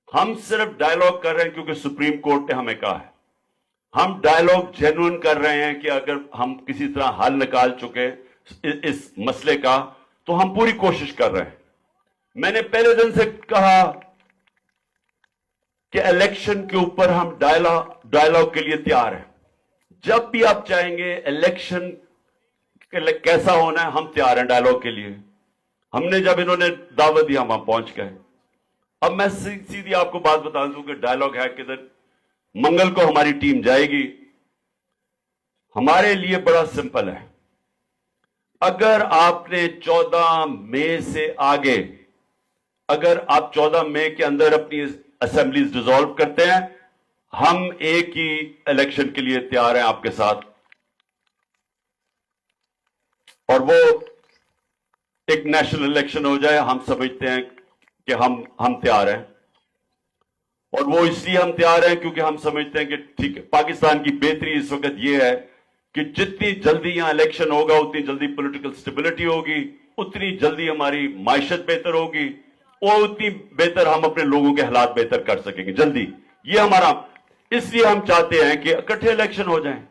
हम सिर्फ डायलॉग कर रहे हैं क्योंकि सुप्रीम कोर्ट ने हमें कहा है। हम डायलॉग जेन्युइन कर रहे हैं कि अगर हम किसी तरह हल निकाल चुके इस मसले का तो हम पूरी कोशिश कर रहे हैं। मैंने पहले दिन से कहा कि इलेक्शन के ऊपर हम डायलॉग के लिए तैयार हैं। जब भी आप चाहेंगे इलेक्शन कैसा होना है, हम तैयार हैं डायलॉग के लिए। हमने जब इन्होंने दावत दी हम वहां पहुंच गए। अब मैं सीधी आपको बात बता दूं कि डायलॉग है किधर। मंगल को हमारी टीम जाएगी। हमारे लिए बड़ा सिंपल है। अगर आपने 14 मई से आगे, अगर आप 14 मई के अंदर अपनी असेंबलीज डिसॉल्व करते हैं, हम एक ही इलेक्शन के लिए तैयार हैं आपके साथ। और वो एक नेशनल इलेक्शन हो जाए, हम समझते हैं कि हम तैयार हैं। और वो इसलिए हम तैयार हैं क्योंकि हम समझते हैं कि ठीक है, पाकिस्तान की बेहतरी इस वक्त ये है कि जितनी जल्दी यहां इलेक्शन होगा उतनी जल्दी पॉलिटिकल स्टेबिलिटी होगी, उतनी जल्दी हमारी मायशत बेहतर होगी और उतनी बेहतर हम अपने लोगों के हालात बेहतर कर सकेंगे जल्दी। ये हमारा, इसलिए हम चाहते हैं कि इकट्ठे इलेक्शन हो जाएं।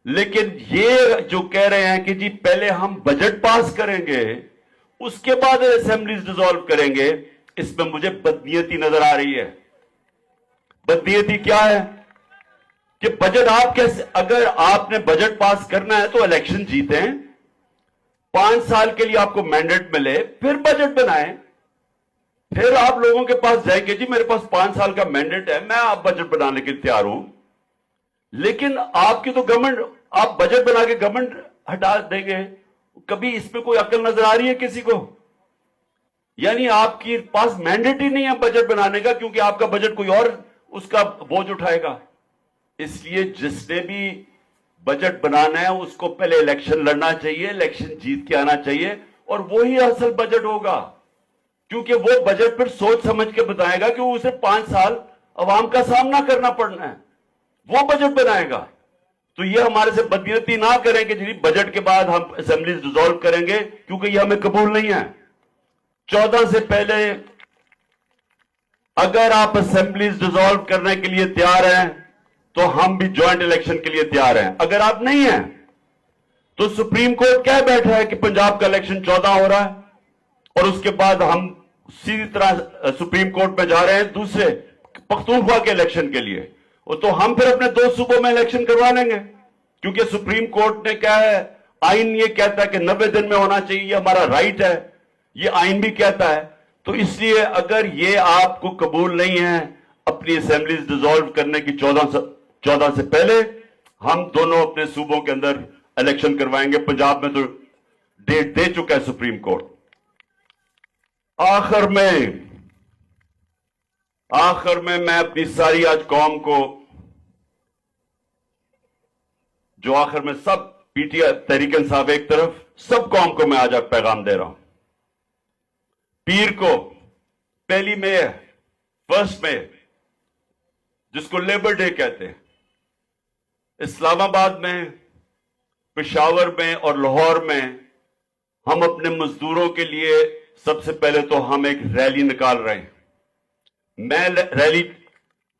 लेकिन ये जो कह रहे हैं कि जी पहले हम बजट पास करेंगे उसके बाद असेंबलीज डिसॉल्व करेंगे, इसमें मुझे बदनीयती नजर आ रही है। बदनीयती क्या है कि बजट आप कैसे, अगर आपने बजट पास करना है तो इलेक्शन जीते हैं, 5 साल के लिए आपको मैंडेट मिले, फिर बजट बनाएं, फिर आप लोगों के पास जाएंगे जी मेरे पास 5 साल का मैंडेट है, मैं आप बजट बनाने के लिए तैयार हूं। लेकिन आपकी तो गवर्नमेंट, आप बजट बना के गवर्नमेंट हटा देंगे। कभी इसमें कोई अकल नजर आ रही है किसी को? यानी आपके पास मैंडेट ही नहीं है बजट बनाने का, क्योंकि आपका बजट कोई और उसका बोझ उठाएगा। इसलिए जिसने भी बजट बनाना है उसको पहले इलेक्शन लड़ना चाहिए, इलेक्शन जीत के आना चाहिए, और वो ही असल बजट होगा। क्योंकि वो बजट पर सोच समझ के बताएगा कि उसे 5 साल अवाम का सामना करना पड़ना है, वो बजट बनाएगा। तो ये हमारे से बदनीयती ना करें कि जी बजट के बाद हम असेंबली डिसॉल्व करेंगे, क्योंकि ये हमें कबूल नहीं है। 14 से पहले अगर आप असेंबलीज डिसॉल्व करने के लिए तैयार हैं तो हम भी ज्वाइंट इलेक्शन के लिए तैयार हैं। अगर आप नहीं हैं तो सुप्रीम कोर्ट कह बैठा है कि पंजाब का इलेक्शन 14 हो रहा है और उसके बाद हम सीधी तरह सुप्रीम कोर्ट में जा रहे हैं दूसरे पख्तूनख्वा के इलेक्शन के लिए। तो हम फिर अपने 2 सूबों में इलेक्शन करवा लेंगे, क्योंकि सुप्रीम कोर्ट ने क्या है, आइन ये कहता है कि 90 दिन में होना चाहिए, ये हमारा राइट है, ये आइन भी कहता है। तो इसलिए अगर ये आपको कबूल नहीं है अपनी असेंबलीज डिसॉल्व करने की 14 से पहले, हम दोनों अपने सूबों के अंदर इलेक्शन करवाएंगे। पंजाब में तो डेट दे चुका है सुप्रीम कोर्ट। आखिर में मैं अपनी सारी आज कौम को, जो आखिर में सब पीटीआई तहरीक इंसाफ एक तरफ, सब कौम को मैं आज पैगाम दे रहा हूं। पीर को 1 मई है, 1 मई, जिसको लेबर डे कहते हैं, इस्लामाबाद में, पेशावर में और लाहौर में हम अपने मजदूरों के लिए सबसे पहले तो हम एक रैली निकाल रहे हैं। मैं रैली,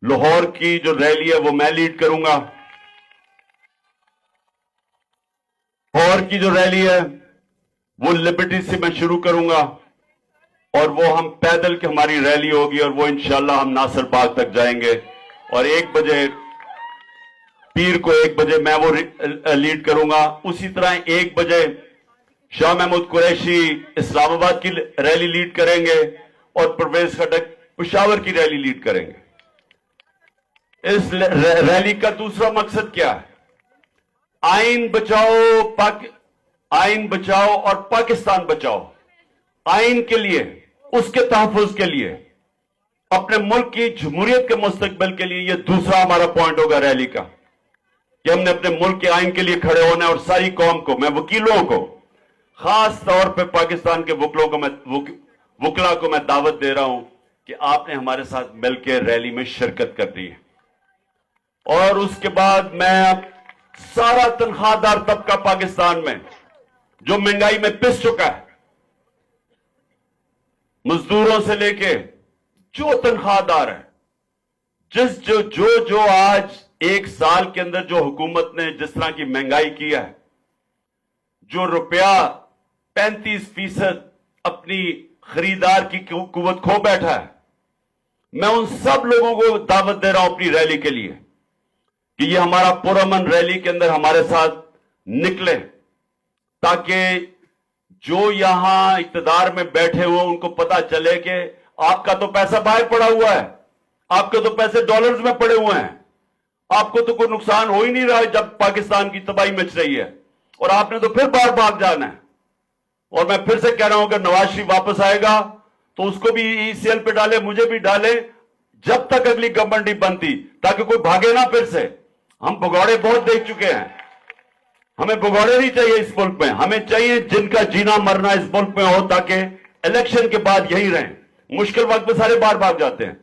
लाहौर की जो रैली है वो मैं लीड करूंगा। लाहौर की जो रैली है वो लिबर्टी से मैं शुरू करूंगा और वो हम पैदल की हमारी रैली होगी और वो इंशाल्लाह हम नासिर बाग तक जाएंगे। और 1 बजे, पीर को 1 बजे मैं वो लीड करूंगा। उसी तरह 1 बजे शाह महमूद कुरैशी इस्लामाबाद की रैली लीड करेंगे और परवेज खटक पेशावर की रैली लीड करेंगे। इस रैली का दूसरा मकसद क्या है? आइन बचाओ और पाकिस्तान बचाओ। आइन के लिए, उसके तहफ्फुज के लिए, अपने मुल्क की जमहूरियत के मुस्तकबिल के लिए, यह दूसरा हमारा पॉइंट होगा रैली का, कि हमने अपने मुल्क के आइन के लिए खड़े होना है। और सारी कौम को, मैं वकीलों को, खास तौर पे पाकिस्तान के वकला को मैं दावत दे रहा हूं कि आपने हमारे साथ मिलकर रैली में शिरकत करनी है। और उसके बाद मैं सारा तनख्वाहदार तबका पाकिस्तान में जो महंगाई में पिस चुका है, मजदूरों से लेके जो तनख्वाहदार है, जो आज एक साल के अंदर जो हुकूमत ने जिस तरह की महंगाई की है, जो रुपया 35% अपनी खरीदार की कुवत खो बैठा है, मैं उन सब लोगों को दावत दे रहा हूं अपनी रैली के लिए कि ये हमारा पुरअमन रैली के अंदर हमारे साथ निकले, ताकि जो यहां इक्तदार में बैठे हुए उनको पता चले कि आपका तो पैसा बाहर पड़ा हुआ है, आपके तो पैसे डॉलर्स में पड़े हुए हैं, आपको तो कोई नुकसान हो ही नहीं रहा है जब पाकिस्तान की तबाही मच रही है, और आपने तो फिर बाहर भाग जाना है। और मैं फिर से कह रहा हूं कि नवाज शरीफ वापस आएगा तो उसको भी ईसीएल पे डाले, मुझे भी डाले, जब तक अगली गवर्नमेंट नहीं बनती, ताकि कोई भागे ना फिर से। हम भगौड़े बहुत देख चुके हैं, हमें भगौड़े नहीं चाहिए इस मुल्क में, हमें चाहिए जिनका जीना मरना इस मुल्क में हो, ताकि इलेक्शन के बाद यही रहें। मुश्किल वक्त में सारे बाहर भाग जाते हैं।